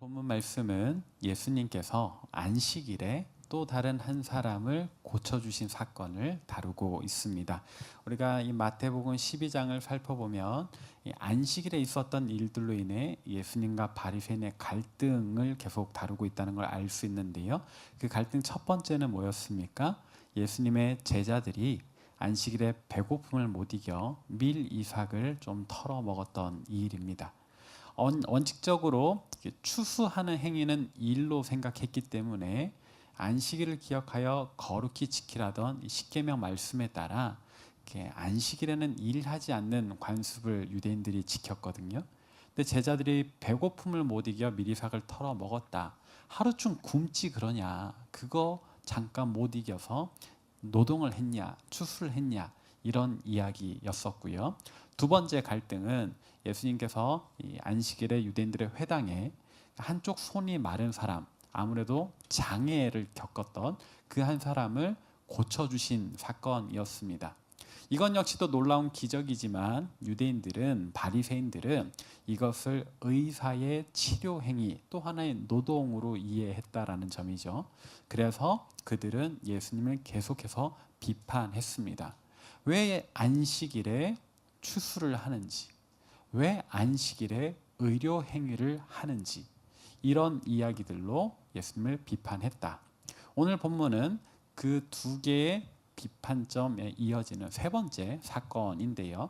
본문 말씀은 예수님께서 안식일에 또 다른 한 사람을 고쳐주신 사건을 다루고 있습니다. 우리가 이 마태복음 12장을 살펴보면 이 안식일에 있었던 일들로 인해 예수님과 바리새인의 갈등을 계속 다루고 있다는 걸 알 수 있는데요. 그 갈등 첫 번째는 뭐였습니까? 예수님의 제자들이 안식일에 배고픔을 못 이겨 밀 이삭을 좀 털어 먹었던 이 일입니다. 원칙적으로 추수하는 행위는 일로 생각했기 때문에 안식일을 기억하여 거룩히 지키라던 십계명 말씀에 따라 안식일에는 일하지 않는 관습을 유대인들이 지켰거든요. 근데 제자들이 배고픔을 못 이겨 밀이삭을 털어 먹었다. 하루쯤 굶지 그러냐? 그거 잠깐 못 이겨서 노동을 했냐? 추수를 했냐? 이런 이야기였었고요. 두 번째 갈등은 예수님께서 이 안식일에 유대인들의 회당에 한쪽 손이 마른 사람, 아무래도 장애를 겪었던 그 한 사람을 고쳐주신 사건이었습니다. 이건 역시도 놀라운 기적이지만 유대인들은, 바리새인들은 이것을 의사의 치료 행위, 또 하나의 노동으로 이해했다라는 점이죠. 그래서 그들은 예수님을 계속해서 비판했습니다. 왜 안식일에 추수를 하는지, 왜 안식일에 의료 행위를 하는지, 이런 이야기들로 예수님을 비판했다. 오늘 본문은 그 두 개의 비판점에 이어지는 세 번째 사건인데요.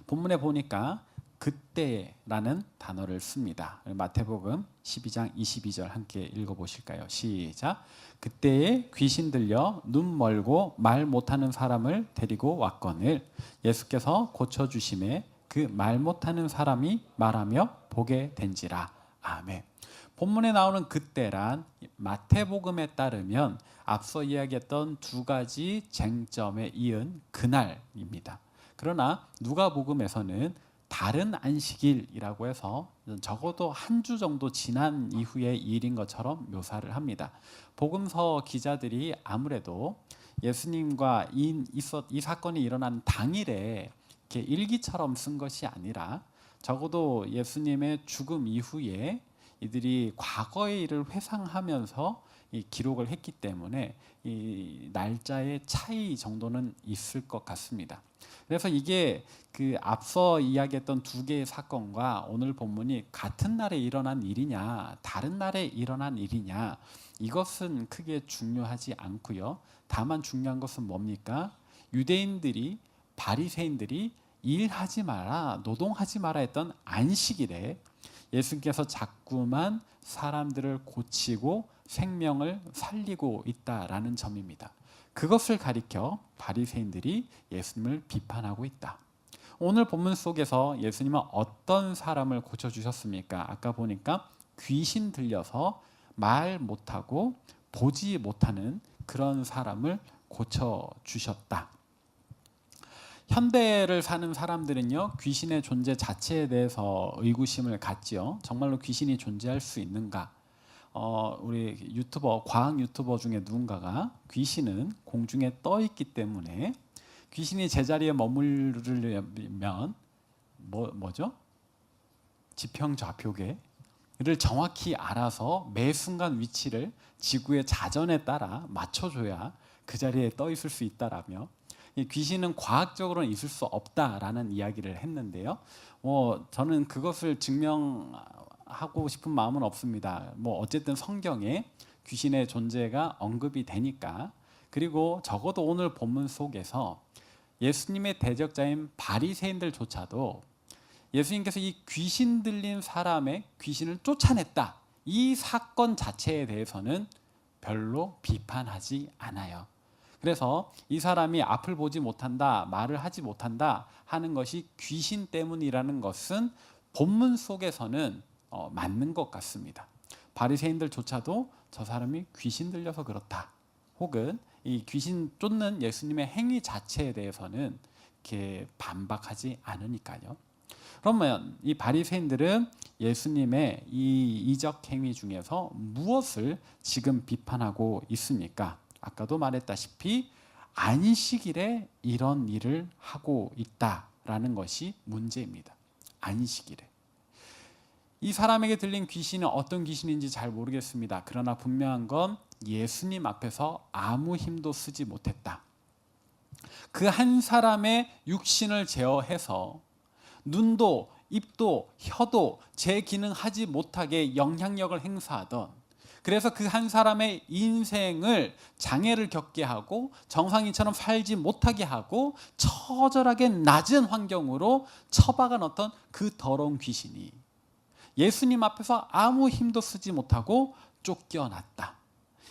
본문에 보니까 그때라는 단어를 씁니다. 마태복음 12장 22절 함께 읽어보실까요? 시작. 그때에 귀신 들려 눈 멀고 말 못하는 사람을 데리고 왔거늘 예수께서 고쳐주심에 그 말 못하는 사람이 말하며 보게 된지라. 아멘. 본문에 나오는 그때란 마태복음에 따르면 앞서 이야기했던 두 가지 쟁점에 이은 그날입니다. 그러나 누가복음에서는 다른 안식일이라고 해서 적어도 한 주 정도 지난 이후의 일인 것처럼 묘사를 합니다. 복음서 기자들이 아무래도 예수님과 이 사건이 일어난 당일에 이렇게 일기처럼 쓴 것이 아니라 적어도 예수님의 죽음 이후에 이들이 과거의 일을 회상하면서 이 기록을 했기 때문에 이 날짜의 차이 정도는 있을 것 같습니다. 그래서 이게 그 앞서 이야기했던 두 개의 사건과 오늘 본문이 같은 날에 일어난 일이냐, 다른 날에 일어난 일이냐, 이것은 크게 중요하지 않고요. 다만 중요한 것은 뭡니까? 유대인들이, 바리새인들이 일하지 마라, 노동하지 마라 했던 안식일에 예수님께서 자꾸만 사람들을 고치고 생명을 살리고 있다라는 점입니다. 그것을 가리켜 바리새인들이 예수님을 비판하고 있다. 오늘 본문 속에서 예수님은 어떤 사람을 고쳐주셨습니까? 아까 보니까 귀신 들려서 말 못하고 보지 못하는 그런 사람을 고쳐주셨다. 현대를 사는 사람들은요, 귀신의 존재 자체에 대해서 의구심을 갖지요. 정말로 귀신이 존재할 수 있는가? 우리 유튜버, 과학 유튜버 중에 누군가가 귀신은 공중에 떠 있기 때문에 귀신이 제자리에 머무르려면 뭐죠? 지평좌표계를 정확히 알아서 매 순간 위치를 지구의 자전에 따라 맞춰줘야 그 자리에 떠 있을 수 있다라며 귀신은 과학적으로는 있을 수 없다라는 이야기를 했는데요. 저는 그것을 증명하고 싶은 마음은 없습니다. 어쨌든 성경에 귀신의 존재가 언급이 되니까. 그리고 적어도 오늘 본문 속에서 예수님의 대적자인 바리새인들조차도 예수님께서 이 귀신 들린 사람의 귀신을 쫓아냈다, 이 사건 자체에 대해서는 별로 비판하지 않아요. 그래서 이 사람이 앞을 보지 못한다, 말을 하지 못한다 하는 것이 귀신 때문이라는 것은 본문 속에서는 맞는 것 같습니다. 바리새인들조차도 저 사람이 귀신 들려서 그렇다, 혹은 이 귀신 쫓는 예수님의 행위 자체에 대해서는 이렇게 반박하지 않으니까요. 그러면 이 바리새인들은 예수님의 이 이적 행위 중에서 무엇을 지금 비판하고 있습니까? 아까도 말했다시피 안식일에 이런 일을 하고 있다라는 것이 문제입니다. 안식일에. 이 사람에게 들린 귀신은 어떤 귀신인지 잘 모르겠습니다. 그러나 분명한 건 예수님 앞에서 아무 힘도 쓰지 못했다. 그 한 사람의 육신을 제어해서 눈도 입도 혀도 제 기능하지 못하게 영향력을 행사하던, 그래서 그 한 사람의 인생을 장애를 겪게 하고 정상인처럼 살지 못하게 하고 처절하게 낮은 환경으로 처박은 어떤 그 더러운 귀신이 예수님 앞에서 아무 힘도 쓰지 못하고 쫓겨났다.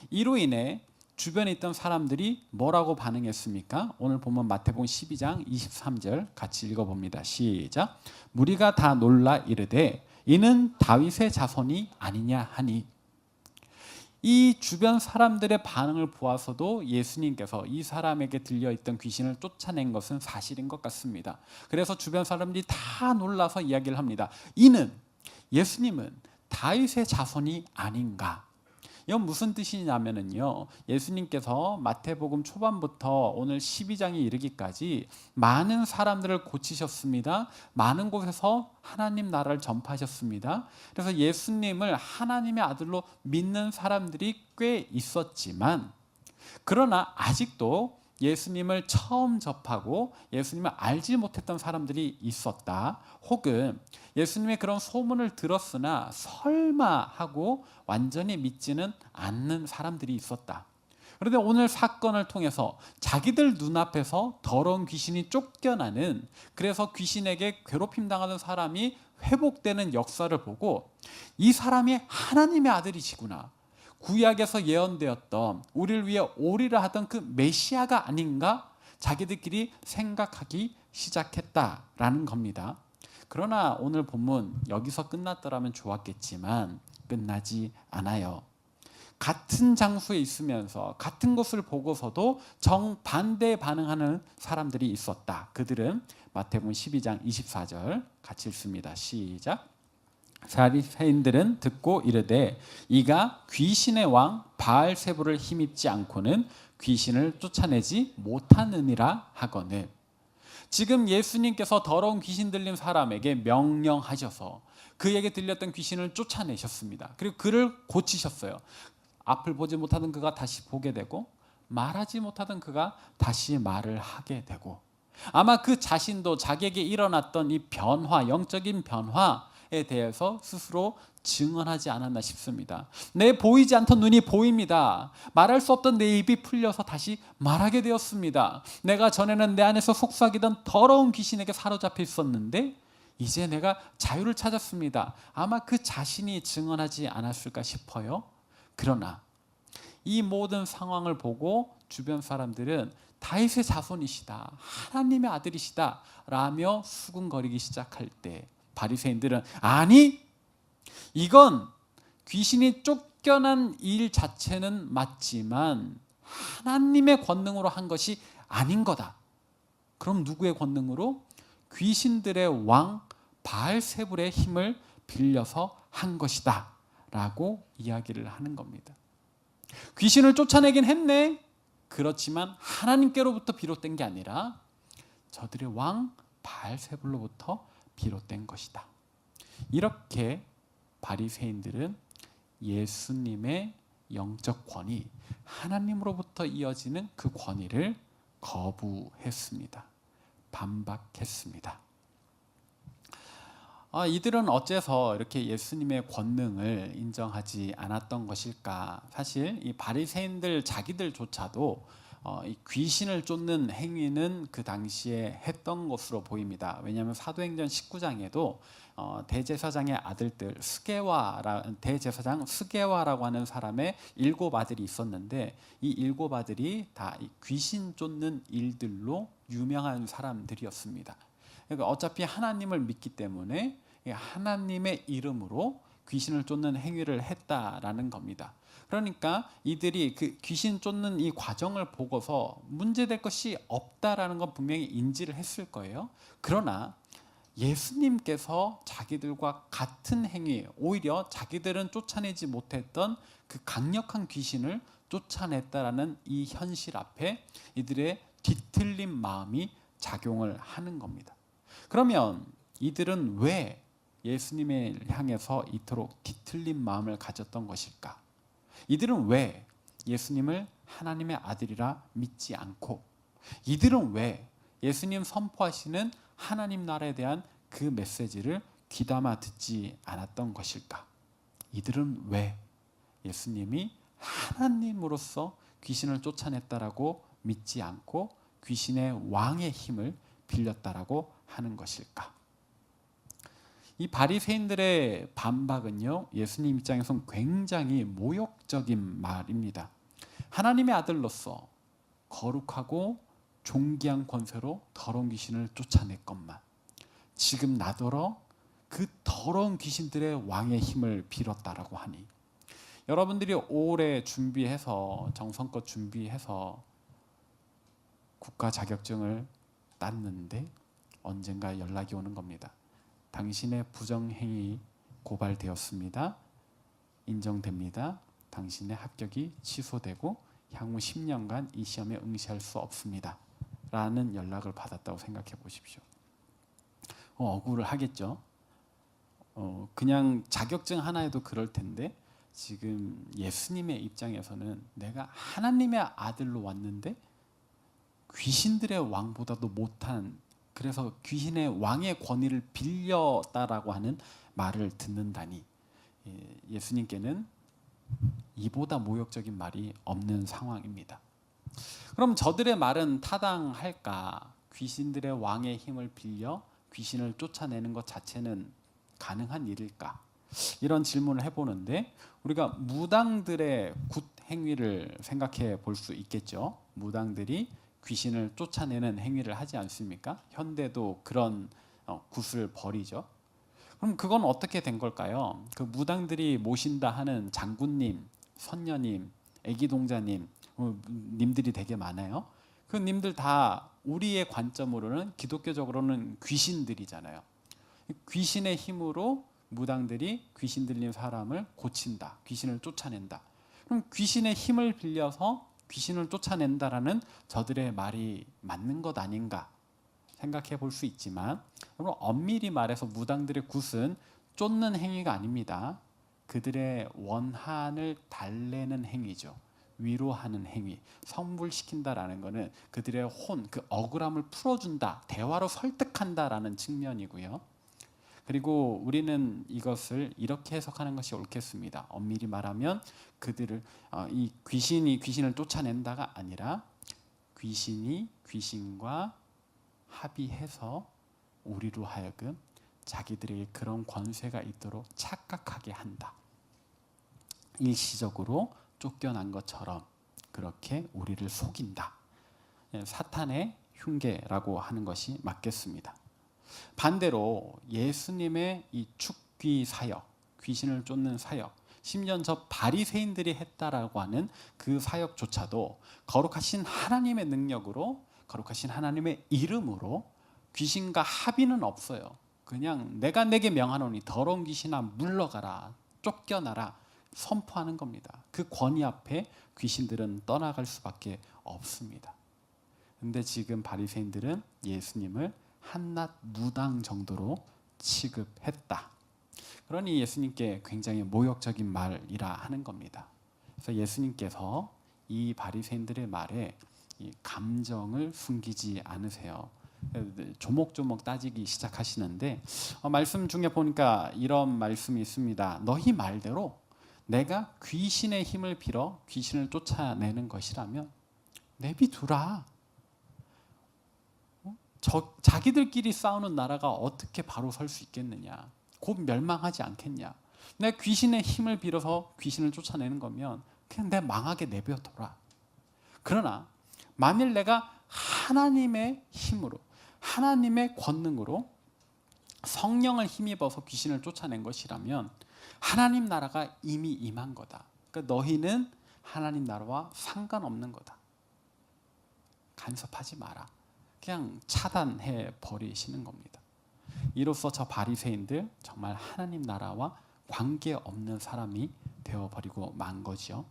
이로 인해 주변에 있던 사람들이 뭐라고 반응했습니까? 오늘 보면 마태복음 12장 23절 같이 읽어봅니다. 시작. 무리가 다 놀라 이르되 이는 다윗의 자손이 아니냐 하니. 이 주변 사람들의 반응을 보아서도 예수님께서 이 사람에게 들려있던 귀신을 쫓아낸 것은 사실인 것 같습니다. 그래서 주변 사람들이 다 놀라서 이야기를 합니다. 이는, 예수님은 다윗의 자손이 아닌가? 이건 무슨 뜻이냐면요, 예수님께서 마태복음 초반부터 오늘 12장에 이르기까지 많은 사람들을 고치셨습니다. 많은 곳에서 하나님 나라를 전파하셨습니다. 그래서 예수님을 하나님의 아들로 믿는 사람들이 꽤 있었지만, 그러나 아직도 예수님을 처음 접하고 예수님을 알지 못했던 사람들이 있었다. 혹은 예수님의 그런 소문을 들었으나 설마 하고 완전히 믿지는 않는 사람들이 있었다. 그런데 오늘 사건을 통해서 자기들 눈앞에서 더러운 귀신이 쫓겨나는, 그래서 귀신에게 괴롭힘 당하는 사람이 회복되는 역사를 보고 이 사람이 하나님의 아들이시구나, 구약에서 예언되었던 우리를 위해 오리라 하던 그 메시아가 아닌가 자기들끼리 생각하기 시작했다라는 겁니다. 그러나 오늘 본문 여기서 끝났더라면 좋았겠지만 끝나지 않아요. 같은 장소에 있으면서 같은 것을 보고서도 정반대에 반응하는 사람들이 있었다. 그들은 마태복음 12장 24절 같이 읽습니다. 시작. 바리새인들은 듣고 이르되 이가 귀신의 왕 바알세불을 힘입지 않고는 귀신을 쫓아내지 못하느니라 하거늘. 지금 예수님께서 더러운 귀신 들린 사람에게 명령하셔서 그에게 들렸던 귀신을 쫓아내셨습니다. 그리고 그를 고치셨어요. 앞을 보지 못하던 그가 다시 보게 되고 말하지 못하던 그가 다시 말을 하게 되고, 아마 그 자신도 자기에게 일어났던 이 변화, 영적인 변화에 대해서 스스로 증언하지 않았나 싶습니다. 내 보이지 않던 눈이 보입니다. 말할 수 없던 내 입이 풀려서 다시 말하게 되었습니다. 내가 전에는 내 안에서 속삭이던 더러운 귀신에게 사로잡혀 있었는데 이제 내가 자유를 찾았습니다. 아마 그 자신이 증언하지 않았을까 싶어요. 그러나 이 모든 상황을 보고 주변 사람들은 다윗의 자손이시다, 하나님의 아들이시다 라며 수군거리기 시작할 때 바리새인들은 아니, 이건 귀신이 쫓겨난 일 자체는 맞지만 하나님의 권능으로 한 것이 아닌 거다. 그럼 누구의 권능으로? 귀신들의 왕 바알세불의 힘을 빌려서 한 것이다 라고 이야기를 하는 겁니다. 귀신을 쫓아내긴 했네. 그렇지만 하나님께로부터 비롯된 게 아니라 저들의 왕 바알세불로부터 비롯된 것이다. 이렇게 바리새인들은 예수님의 영적 권위, 하나님으로부터 이어지는 그 권위를 거부했습니다. 반박했습니다. 이들은 어째서 이렇게 예수님의 권능을 인정하지 않았던 것일까? 사실 이 바리새인들 자기들조차도 이 귀신을 쫓는 행위는 그 당시에 했던 것으로 보입니다. 왜냐하면 사도행전 19장에도 대제사장의 아들들 대제사장 스게와라고 하는 사람의 7 아들이 있었는데 이 7 아들이 다 귀신 쫓는 일들로 유명한 사람들이었습니다. 그러니까 어차피 하나님을 믿기 때문에 하나님의 이름으로 귀신을 쫓는 행위를 했다라는 겁니다. 그러니까 이들이 그 귀신 쫓는 이 과정을 보고서 문제될 것이 없다라는 건 분명히 인지를 했을 거예요. 그러나 예수님께서 자기들과 같은 행위, 오히려 자기들은 쫓아내지 못했던 그 강력한 귀신을 쫓아냈다라는 이 현실 앞에 이들의 뒤틀린 마음이 작용을 하는 겁니다. 그러면 이들은 왜 예수님을 향해서 이토록 뒤틀린 마음을 가졌던 것일까? 이들은 왜 예수님을 하나님의 아들이라 믿지 않고, 이들은 왜 예수님 선포하시는 하나님 나라에 대한 그 메시지를 귀담아 듣지 않았던 것일까? 이들은 왜 예수님이 하나님으로서 귀신을 쫓아냈다라고 믿지 않고 귀신의 왕의 힘을 빌렸다라고 하는 것일까? 이 바리새인들의 반박은요, 예수님 입장에서는 굉장히 모욕적인 말입니다. 하나님의 아들로서 거룩하고 존귀한 권세로 더러운 귀신을 쫓아냈건만 지금 나더러 그 더러운 귀신들의 왕의 힘을 빌었다라고 하니, 여러분들이 오래 준비해서 정성껏 준비해서 국가 자격증을 땄는데 언젠가 연락이 오는 겁니다. 당신의 부정행위 고발되었습니다. 인정됩니다. 당신의 합격이 취소되고 향후 10년간 이 시험에 응시할 수 없습니다. 라는 연락을 받았다고 생각해 보십시오. 억울을 하겠죠. 그냥 자격증 하나에도 그럴 텐데 지금 예수님의 입장에서는 내가 하나님의 아들로 왔는데 귀신들의 왕보다도 못한, 그래서 귀신의 왕의 권위를 빌렸다라고 하는 말을 듣는다니, 예수님께는 이보다 모욕적인 말이 없는 상황입니다. 그럼 저들의 말은 타당할까? 귀신들의 왕의 힘을 빌려 귀신을 쫓아내는 것 자체는 가능한 일일까? 이런 질문을 해보는데, 우리가 무당들의 굿 행위를 생각해 볼 수 있겠죠. 무당들이 귀신을 쫓아내는 행위를 하지 않습니까? 현대도 그런 굿을 벌이죠. 그럼 그건 어떻게 된 걸까요? 그 무당들이 모신다 하는 장군님, 선녀님, 애기동자님, 님들이 되게 많아요. 그 님들 다 우리의 관점으로는, 기독교적으로는 귀신들이잖아요. 귀신의 힘으로 무당들이 귀신 들린 사람을 고친다, 귀신을 쫓아낸다. 그럼 귀신의 힘을 빌려서 귀신을 쫓아낸다라는 저들의 말이 맞는 것 아닌가 생각해 볼 수 있지만, 그럼 엄밀히 말해서 무당들의 굿은 쫓는 행위가 아닙니다. 그들의 원한을 달래는 행위죠. 위로하는 행위, 성불시킨다라는 것은 그들의 그 억울함을 풀어준다, 대화로 설득한다라는 측면이고요. 그리고 우리는 이것을 이렇게 해석하는 것이 옳겠습니다. 엄밀히 말하면 그들을 이 귀신이 귀신을 쫓아낸다가 아니라 귀신이 귀신과 합의해서 우리로 하여금 자기들에게 그런 권세가 있도록 착각하게 한다. 일시적으로 쫓겨난 것처럼 그렇게 우리를 속인다. 사탄의 흉계라고 하는 것이 맞겠습니다. 반대로 예수님의 이 축귀 사역, 귀신을 쫓는 사역, 심지어 저 바리새인들이 했다라고 하는 그 사역조차도 거룩하신 하나님의 능력으로, 거룩하신 하나님의 이름으로 귀신과 합의는 없어요. 그냥 내가 내게 명하노니 더러운 귀신아 물러가라, 쫓겨나라 선포하는 겁니다. 그 권위 앞에 귀신들은 떠나갈 수밖에 없습니다. 근데 지금 바리새인들은 예수님을 한낱 무당 정도로 취급했다. 그러니 예수님께 굉장히 모욕적인 말이라 하는 겁니다. 그래서 예수님께서 이 바리새인들의 말에 이 감정을 숨기지 않으세요. 조목조목 따지기 시작하시는데, 말씀 중에 보니까 이런 말씀이 있습니다. 너희 말대로 내가 귀신의 힘을 빌어 귀신을 쫓아내는 것이라면 내비두라. 자기들끼리 싸우는 나라가 어떻게 바로 설 수 있겠느냐, 곧 멸망하지 않겠냐. 내 귀신의 힘을 빌어서 귀신을 쫓아내는 거면 그냥 내 망하게 내버려둬라. 그러나 만일 내가 하나님의 힘으로, 하나님의 권능으로 성령을 힘입어서 귀신을 쫓아낸 것이라면 하나님 나라가 이미 임한 거다. 그러니까 너희는 하나님 나라와 상관없는 거다. 간섭하지 마라. 그냥 차단해 버리시는 겁니다. 이로써 저 바리새인들 정말 하나님 나라와 관계없는 사람이 되어버리고 만 거죠.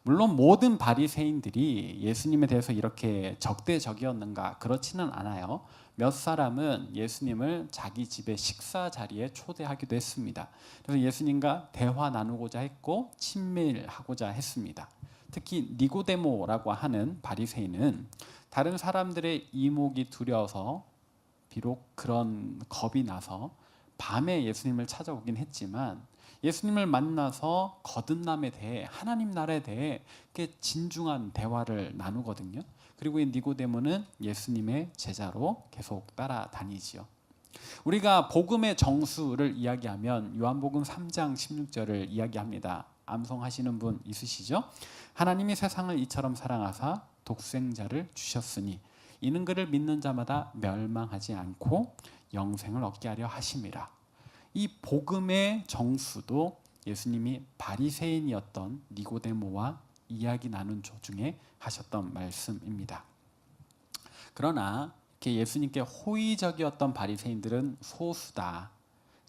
물론 모든 바리새인들이 예수님에 대해서 이렇게 적대적이었는가? 그렇지는 않아요. 몇 사람은 예수님을 자기 집의 식사 자리에 초대하기도 했습니다. 그래서 예수님과 대화 나누고자 했고 친밀하고자 했습니다. 특히 니고데모라고 하는 바리새인은 다른 사람들의 이목이 두려워서 비록 그런 겁이 나서 밤에 예수님을 찾아오긴 했지만 예수님을 만나서 거듭남에 대해 하나님 나라에 대해 꽤 진중한 대화를 나누거든요. 그리고 이 니고데모는 예수님의 제자로 계속 따라다니지요. 우리가 복음의 정수를 이야기하면 요한복음 3장 16절을 이야기합니다. 암송하시는 분 있으시죠? 하나님이 세상을 이처럼 사랑하사 독생자를 주셨으니 이는 그를 믿는 자마다 멸망하지 않고 영생을 얻게 하려 하심이라. 이 복음의 정수도 예수님이 바리새인이었던 니고데모와 이야기 나눈 도중에 하셨던 말씀입니다. 그러나 예수님께 호의적이었던 바리새인들은 소수다.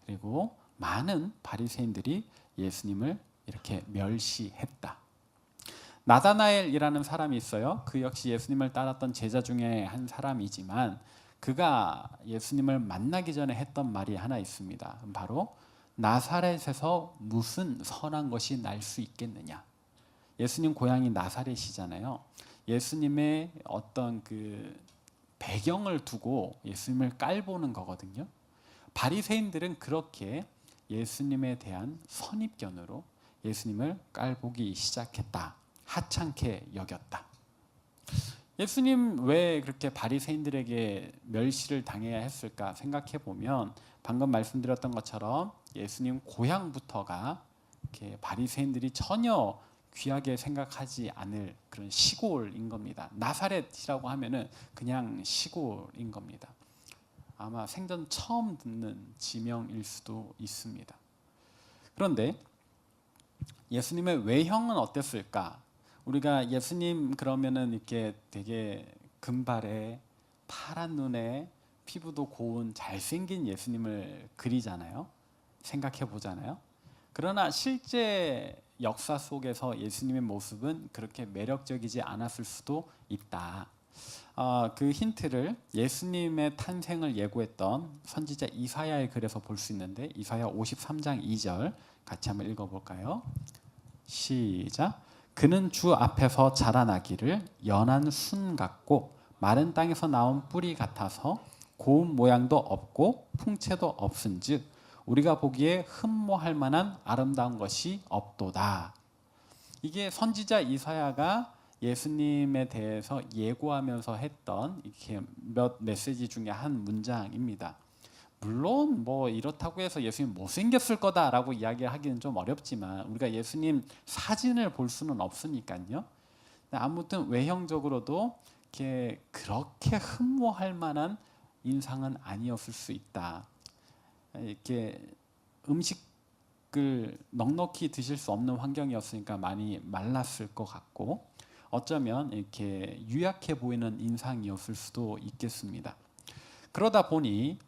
그리고 많은 바리새인들이 예수님을 이렇게 멸시했다. 나다나엘이라는 사람이 있어요. 그 역시 예수님을 따랐던 제자 중에 한 사람이지만 그가 예수님을 만나기 전에 했던 말이 하나 있습니다. 바로 나사렛에서 무슨 선한 것이 날 수 있겠느냐. 예수님 고향이 나사렛이잖아요. 예수님의 어떤 그 배경을 두고 예수님을 깔보는 거거든요. 바리새인들은 그렇게 예수님에 대한 선입견으로 예수님을 깔보기 시작했다. 하찮게 여겼다. 예수님 왜 그렇게 바리새인들에게 멸시를 당해야 했을까 생각해 보면 방금 말씀드렸던 것처럼 예수님 고향부터가 이렇게 바리새인들이 전혀 귀하게 생각하지 않을 그런 시골인 겁니다. 나사렛이라고 하면은 그냥 시골인 겁니다. 아마 생전 처음 듣는 지명일 수도 있습니다. 그런데 예수님의 외형은 어땠을까? 우리가 예수님 그러면은 이렇게 되게 금발에 파란 눈에 피부도 고운 잘생긴 예수님을 그리잖아요. 생각해 보잖아요. 그러나 실제 역사 속에서 예수님의 모습은 그렇게 매력적이지 않았을 수도 있다. 그 힌트를 예수님의 탄생을 예고했던 선지자 이사야의 글에서 볼 수 있는데 이사야 53장 2절 같이 한번 읽어볼까요? 시작. 그는 주 앞에서 자라나기를 연한 순 같고 마른 땅에서 나온 뿌리 같아서 고운 모양도 없고 풍채도 없은즉 우리가 보기에 흠모할 만한 아름다운 것이 없도다. 이게 선지자 이사야가 예수님에 대해서 예고하면서 했던 이렇게 몇 메시지 중에 한 문장입니다. 물론 뭐 이렇다고 해서 예수님 못생겼을 거다라고 이야기하기는 좀 어렵지만 우리가 예수님 사진을 볼 수는 없으니까요. 아무튼 외형적으로도 그렇게 흠모할 만한 인상은 아니었을 수 있다. 이렇게 음식을 넉넉히 드실 수 없는 환경이었으니까 많이 말랐을 것 같고 어쩌면 이렇게 유약해 보이는 인상이었을 수도 있겠습니다. 그러다 보니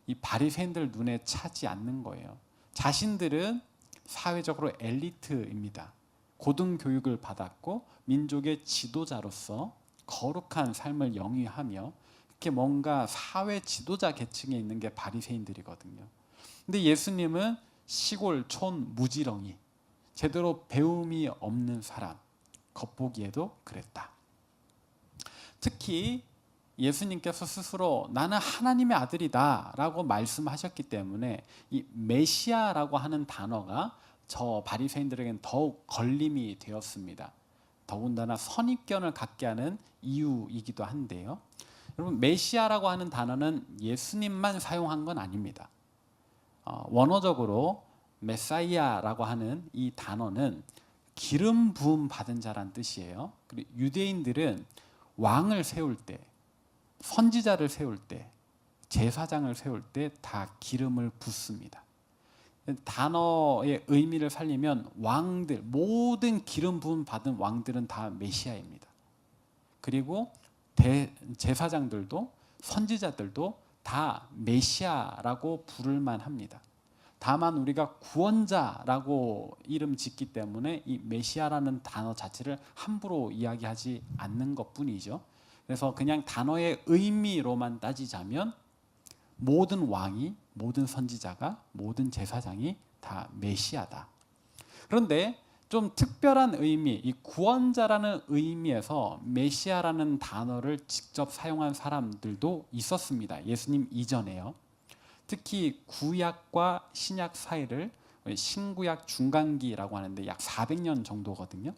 이 바리새인들 눈에 차지 않는 거예요. 자신들은 사회적으로 엘리트입니다. 고등교육을 받았고 민족의 지도자로서 거룩한 삶을 영위하며 이렇게 뭔가 사회 지도자 계층에 있는 게 바리새인들이거든요. 근데 예수님은 시골 촌 무지렁이, 제대로 배움이 없는 사람, 겉보기에도 그랬다. 특히 예수님께서 스스로 나는 하나님의 아들이다 라고 말씀하셨기 때문에 이 메시아라고 하는 단어가 저 바리새인들에게는 더욱 걸림이 되었습니다. 더군다나 선입견을 갖게 하는 이유이기도 한데요. 여러분 메시아라고 하는 단어는 예수님만 사용한 건 아닙니다. 원어적으로 메사이아라고 하는 이 단어는 기름 부음 받은 자란 뜻이에요. 그리고 유대인들은 왕을 세울 때, 선지자를 세울 때, 제사장을 세울 때 다 기름을 붓습니다. 단어의 의미를 살리면 왕들, 모든 기름 부음 받은 왕들은 다 메시아입니다. 그리고 제사장들도 선지자들도 다 메시아라고 부를만 합니다. 다만 우리가 구원자라고 이름 짓기 때문에 이 메시아라는 단어 자체를 함부로 이야기하지 않는 것뿐이죠. 그래서 그냥 단어의 의미로만 따지자면 모든 왕이, 모든 선지자가, 모든 제사장이 다 메시아다. 그런데 좀 특별한 의미, 이 구원자라는 의미에서 메시아라는 단어를 직접 사용한 사람들도 있었습니다. 예수님 이전에요. 특히 구약과 신약 사이를 신구약 중간기라고 하는데 약 400년 정도거든요.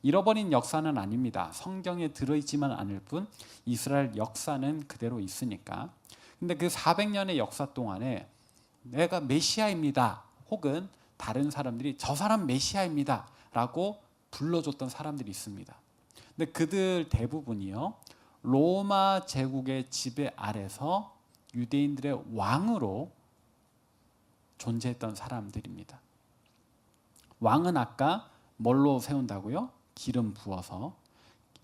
잃어버린 역사는 아닙니다. 성경에 들어있지만 않을 뿐 이스라엘 역사는 그대로 있으니까. 근데 그 400년의 역사 동안에 내가 메시아입니다. 혹은 다른 사람들이 저 사람 메시아입니다 라고 불러줬던 사람들이 있습니다. 근데 그들 대부분이요, 로마 제국의 지배 아래서 유대인들의 왕으로 존재했던 사람들입니다. 왕은 아까 뭘로 세운다고요? 기름 부어서.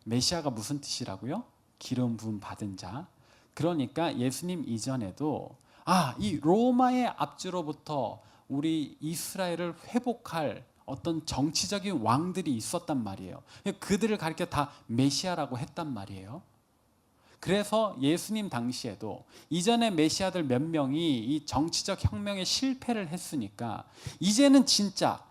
메시아가 무슨 뜻이라고요? 기름 부음 받은 자. 그러니까 예수님 이전에도 이 로마의 압제로부터 우리 이스라엘을 회복할 어떤 정치적인 왕들이 있었단 말이에요. 그들을 가리켜 다 메시아라고 했단 말이에요. 그래서 예수님 당시에도 이전에 메시아들 몇 명이 이 정치적 혁명에 실패를 했으니까 이제는 진짜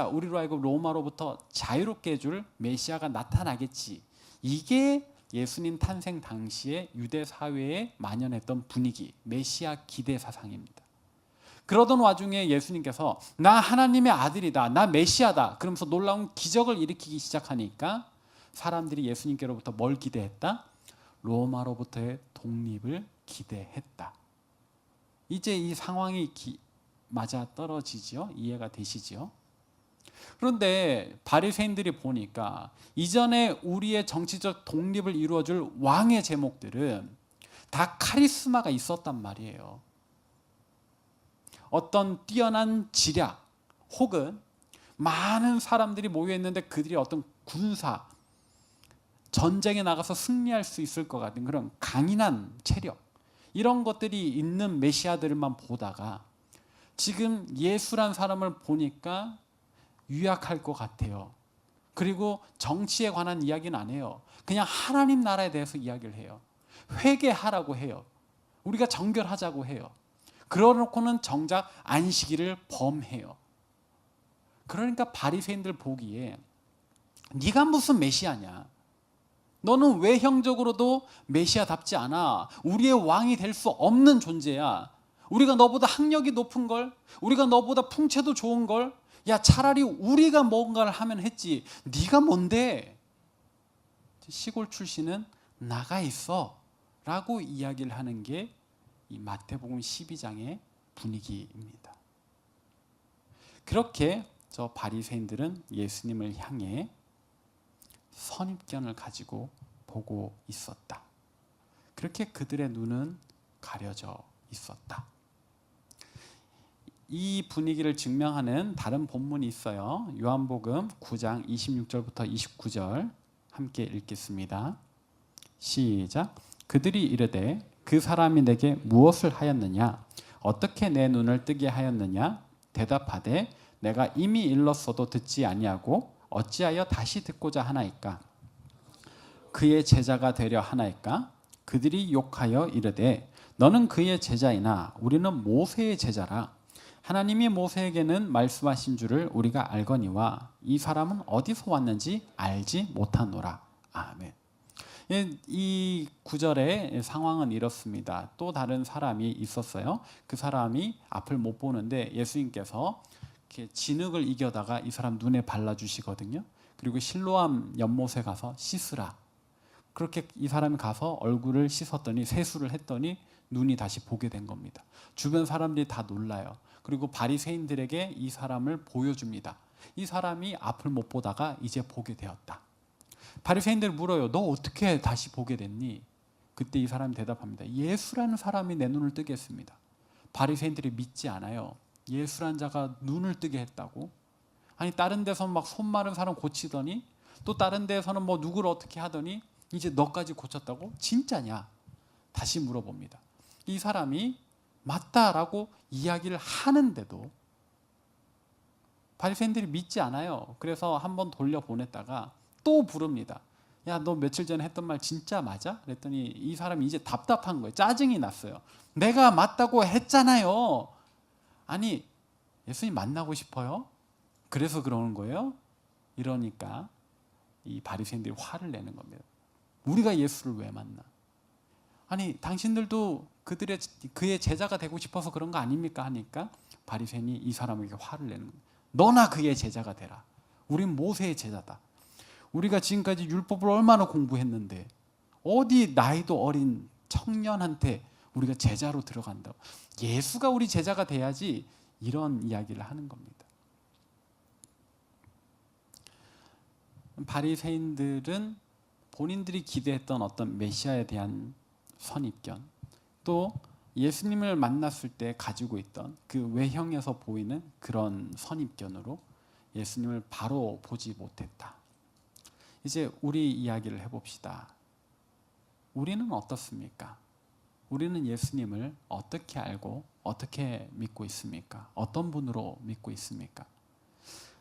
우리로 하여금 로마로부터 자유롭게 해줄 메시아가 나타나겠지. 이게 예수님 탄생 당시에 유대 사회에 만연했던 분위기, 메시아 기대 사상입니다. 그러던 와중에 예수님께서 나 하나님의 아들이다, 나 메시아다 그러면서 놀라운 기적을 일으키기 시작하니까 사람들이 예수님께로부터 뭘 기대했다? 로마로부터의 독립을 기대했다. 이제 이 상황이 맞아 떨어지죠. 이해가 되시죠? 그런데 바리새인들이 보니까 이전에 우리의 정치적 독립을 이루어줄 왕의 제목들은 다 카리스마가 있었단 말이에요. 어떤 뛰어난 지략 혹은 많은 사람들이 모여있는데 그들이 어떤 군사, 전쟁에 나가서 승리할 수 있을 것 같은 그런 강인한 체력, 이런 것들이 있는 메시아들만 보다가 지금 예수란 사람을 보니까 유약할 것 같아요. 그리고 정치에 관한 이야기는 안 해요. 그냥 하나님 나라에 대해서 이야기를 해요. 회개하라고 해요. 우리가 정결하자고 해요. 그러놓고는 정작 안식일을 범해요. 그러니까 바리새인들 보기에 네가 무슨 메시아냐? 너는 외형적으로도 메시아답지 않아. 우리의 왕이 될 수 없는 존재야. 우리가 너보다 학력이 높은 걸, 우리가 너보다 풍채도 좋은 걸, 야 차라리 우리가 뭔가를 하면 했지. 네가 뭔데? 시골 출신은 나가 있어 라고 이야기를 하는 게 이 마태복음 12장의 분위기입니다. 그렇게 저 바리새인들은 예수님을 향해 선입견을 가지고 보고 있었다. 그렇게 그들의 눈은 가려져 있었다. 이 분위기를 증명하는 다른 본문이 있어요. 요한복음 9장 26절부터 29절 함께 읽겠습니다. 시작. 그들이 이르되 그 사람이 내게 무엇을 하였느냐? 어떻게 내 눈을 뜨게 하였느냐? 대답하되 내가 이미 일렀어도 듣지 아니하고 어찌하여 다시 듣고자 하나이까? 그의 제자가 되려 하나이까? 그들이 욕하여 이르되 너는 그의 제자이나 우리는 모세의 제자라. 하나님이 모세에게는 말씀하신 줄을 우리가 알거니와 이 사람은 어디서 왔는지 알지 못하노라. 아멘. 이 구절의 상황은 이렇습니다. 또 다른 사람이 있었어요. 그 사람이 앞을 못 보는데 예수님께서 이렇게 진흙을 이겨다가 이 사람 눈에 발라주시거든요. 그리고 실로암 연못에 가서 씻으라. 그렇게 이 사람이 가서 얼굴을 씻었더니 세수를 했더니 눈이 다시 보게 된 겁니다. 주변 사람들이 다 놀라요. 그리고 바리새인들에게 이 사람을 보여줍니다. 이 사람이 앞을 못 보다가 이제 보게 되었다. 바리새인들 물어요. 너 어떻게 다시 보게 됐니? 그때 이 사람이 대답합니다. 예수라는 사람이 내 눈을 뜨게 했습니다. 바리새인들이 믿지 않아요. 예수란 자가 눈을 뜨게 했다고? 아니 다른 데서는 막 손 마른 사람 고치더니 또 다른 데서는 뭐 누구를 어떻게 하더니 이제 너까지 고쳤다고? 진짜냐? 다시 물어봅니다. 이 사람이 맞다라고 이야기를 하는데도 바리새인들이 믿지 않아요. 그래서 한번 돌려보냈다가 또 부릅니다. 야, 너 며칠 전에 했던 말 진짜 맞아? 그랬더니 이 사람이 이제 답답한 거예요. 짜증이 났어요. 내가 맞다고 했잖아요. 아니, 예수님 만나고 싶어요? 그래서 그러는 거예요? 이러니까 이 바리새인들이 화를 내는 겁니다. 우리가 예수를 왜 만나? 아니, 당신들도 그의 제자가 되고 싶어서 그런 거 아닙니까? 하니까 바리새인이 이 사람에게 화를 내는 겁니다. 너나 그의 제자가 되라. 우린 모세의 제자다. 우리가 지금까지 율법을 얼마나 공부했는데 어디 나이도 어린 청년한테 우리가 제자로 들어간다고. 예수가 우리 제자가 돼야지, 이런 이야기를 하는 겁니다. 바리새인들은 본인들이 기대했던 어떤 메시아에 대한 선입견, 또 예수님을 만났을 때 가지고 있던 그 외형에서 보이는 그런 선입견으로 예수님을 바로 보지 못했다. 이제 우리 이야기를 해봅시다. 우리는 어떻습니까? 우리는 예수님을 어떻게 알고 어떻게 믿고 있습니까? 어떤 분으로 믿고 있습니까?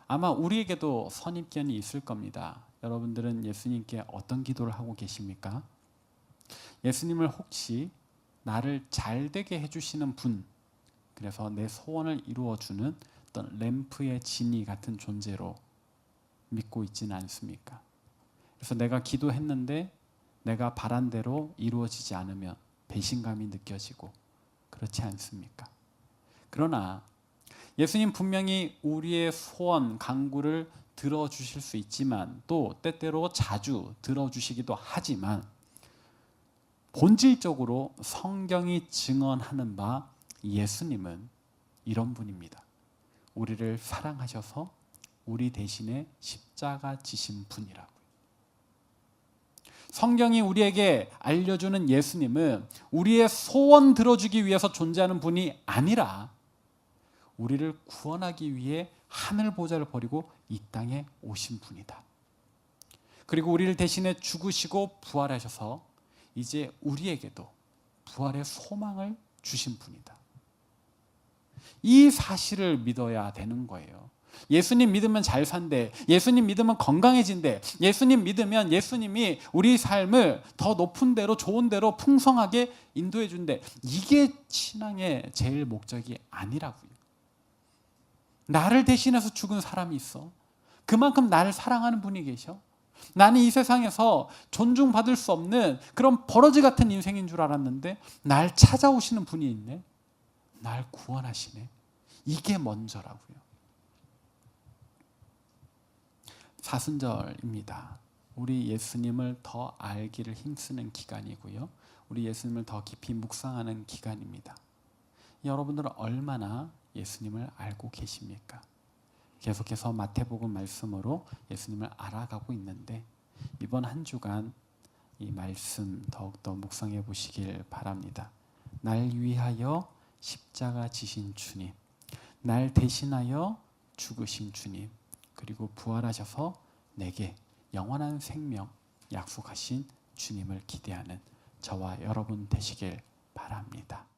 아마 우리에게도 선입견이 있을 겁니다. 여러분들은 예수님께 어떤 기도를 하고 계십니까? 예수님을 혹시 나를 잘되게 해주시는 분, 그래서 내 소원을 이루어주는 어떤 램프의 진이 같은 존재로 믿고 있지는 않습니까? 그래서 내가 기도했는데 내가 바란 대로 이루어지지 않으면 배신감이 느껴지고 그렇지 않습니까? 그러나 예수님 분명히 우리의 소원, 간구를 들어주실 수 있지만 또 때때로 자주 들어주시기도 하지만 본질적으로 성경이 증언하는 바 예수님은 이런 분입니다. 우리를 사랑하셔서 우리 대신에 십자가 지신 분이라고요. 성경이 우리에게 알려주는 예수님은 우리의 소원 들어주기 위해서 존재하는 분이 아니라 우리를 구원하기 위해 하늘 보좌를 버리고 이 땅에 오신 분이다. 그리고 우리를 대신해 죽으시고 부활하셔서 이제 우리에게도 부활의 소망을 주신 분이다. 이 사실을 믿어야 되는 거예요. 예수님 믿으면 잘 산대, 예수님 믿으면 건강해진대, 예수님 믿으면 예수님이 우리 삶을 더 높은 데로, 좋은 데로 풍성하게 인도해 준대. 이게 신앙의 제일 목적이 아니라고요. 나를 대신해서 죽은 사람이 있어. 그만큼 나를 사랑하는 분이 계셔. 나는 이 세상에서 존중받을 수 없는 그런 버러지 같은 인생인 줄 알았는데 날 찾아오시는 분이 있네. 날 구원하시네. 이게 먼저라고요. 사순절입니다. 우리 예수님을 더 알기를 힘쓰는 기간이고요. 우리 예수님을 더 깊이 묵상하는 기간입니다. 여러분들은 얼마나 예수님을 알고 계십니까? 계속해서 마태복음 말씀으로 예수님을 알아가고 있는데 이번 한 주간 이 말씀 더욱더 묵상해 보시길 바랍니다. 날 위하여 십자가 지신 주님, 날 대신하여 죽으신 주님, 그리고 부활하셔서 내게 영원한 생명 약속하신 주님을 기대하는 저와 여러분 되시길 바랍니다.